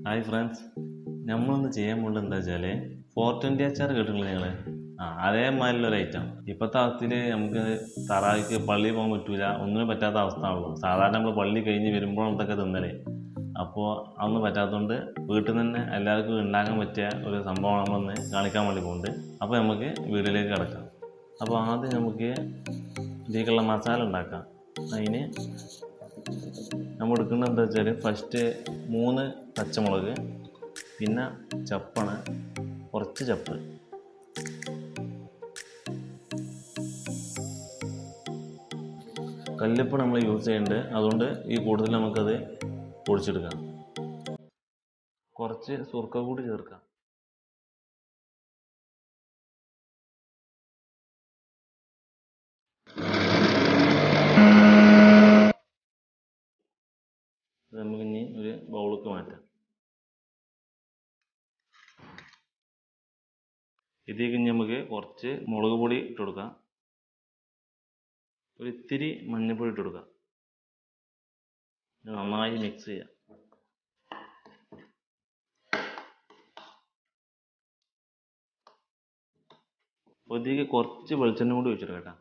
Hi friends, നമ്മളിന്ന് ചെയ്യാൻ പോകുന്നത് എന്താ വെച്ചാൽ 420 അച്ചാർ കേട്ടിട്ടില്ലേ നിങ്ങൾ? അതേമാതിരിയുള്ള ഐറ്റം. ഇപ്പോഴത്തെ അവസ്ഥയിൽ നമുക്ക് തറാവിക്ക് പള്ളി പോകാൻ പറ്റൂല, ഒന്നിനും പറ്റാത്ത അവസ്ഥ ആണല്ലോ. സാധാരണ നമ്മൾ പള്ളി കഴിഞ്ഞ് വരുമ്പോഴും ഇതൊക്കെ തിന്നലേ. അപ്പോൾ അതൊന്നും പറ്റാത്തതുകൊണ്ട് വീട്ടിൽ നിന്ന് തന്നെ എല്ലാവർക്കും ഉണ്ടാക്കാൻ പറ്റിയ ഒരു സംഭവം നമ്മളൊന്ന് കാണിക്കാൻ വേണ്ടി പോകുന്നുണ്ട്. അപ്പോൾ നമുക്ക് വീട്ടിലേക്ക് കിടക്കാം. അപ്പോൾ ആദ്യം നമുക്ക് ഇതിലേക്കുള്ള മസാല ഉണ്ടാക്കാം. അതിന് നമ്മൾ എടുക്കുന്നത് എന്താ വെച്ചാൽ ഫസ്റ്റ് 3 പച്ചമുളക്, പിന്നെ ചപ്പാണ്, കുറച്ച് ചപ്പ്, കല്ലുപ്പ് നമ്മൾ യൂസ് ചെയ്യുന്നുണ്ട്. അതുകൊണ്ട് ഈ കൂടുതൽ നമുക്കത് പൊടിച്ചെടുക്കാം. കുറച്ച് സുർക്ക കൂടി ചേർക്കാം. നമുക്ക് ഇനി ഒരു ബൗളിലേക്ക് മാറ്റാം. ഇതിലേക്ക് നമുക്ക് കുറച്ച് മുളക് പൊടി ഇട്ട് കൊടുക്കാം. ഒരു ഇത്തിരി മഞ്ഞൾപ്പൊടി ഇട്ട് കൊടുക്കാം. നന്നായി മിക്സ് ചെയ്യാം. അപ്പോൾ ഇതിലേക്ക് കുറച്ച് വെളിച്ചെണ്ണ കൂടി ഒഴിച്ചെടുക്കാം.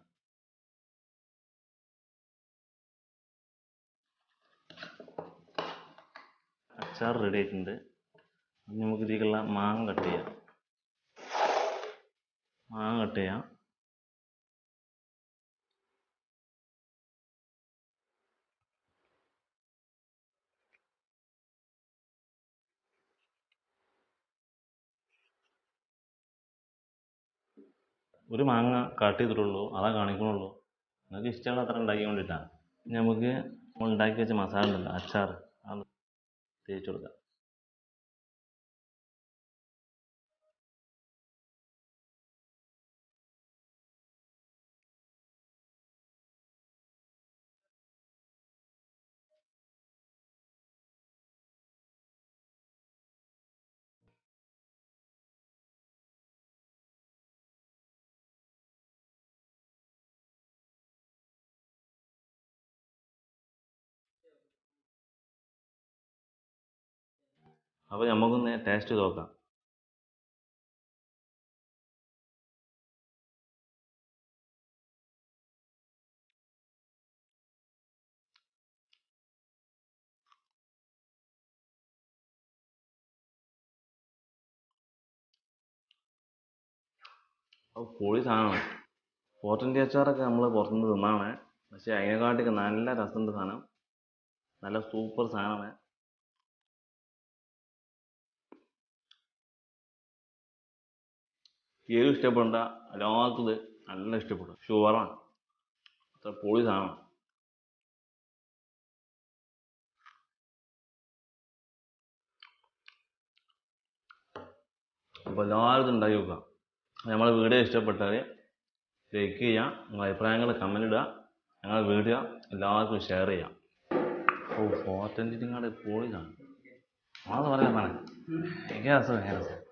അച്ചാർ റെഡി ആയിട്ടുണ്ട്. നമുക്ക് ഇതിലേക്കുള്ള മാങ്ങ കട്ട് ചെയ്യാം. ഒരു മാങ്ങ കട്ട് ചെയ്തിട്ടുള്ളൂ, അതാ കാണിക്കണുള്ളൂ. നിങ്ങൾക്ക് ഇഷ്ടമുള്ള അത്ര ഉണ്ടാക്കി കൊണ്ടിട്ടാണ്. നമുക്ക് ഉണ്ടാക്കി വെച്ച മസാല ഉണ്ടല്ലോ, അച്ചാർ, അത് തേച്ച് കൊടുക്കാം. അപ്പോൾ നമുക്കൊന്ന് ടേസ്റ്റ് ചെയ്ത് നോക്കാം. അപ്പോൾ പൊളി സാധനമാണ്. 420 അച്ചാറൊക്കെ നമ്മൾ പുറത്തുനിന്ന് തിന്നാണ്, പക്ഷേ അതിനെക്കാട്ടിയൊക്കെ നല്ല രസമുണ്ട് സാധനം. നല്ല സൂപ്പർ സാധനമാണ്. എരിവ് ഇഷ്ടപ്പെടേണ്ട എല്ലാവർക്കും ഇത് നല്ല ഇഷ്ടപ്പെടും, ഷുവറാണ്. അത്ര പൊളി സാധനമാണ്. അപ്പോൾ എല്ലാവരും ഉണ്ടാക്കി നോക്കുക. നമ്മളെ വീഡിയോ ഇഷ്ടപ്പെട്ടാൽ ലൈക്ക് ചെയ്യുക, നിങ്ങളുടെ അഭിപ്രായങ്ങൾ കമൻറ്റ് ഇടുക, ഞങ്ങളെ വീഡിയോ എല്ലാവർക്കും ഷെയർ ചെയ്യാം. 420 പൊളി സാധനം. അതെന്ന് പറയാൻ ഭയങ്കര രസം.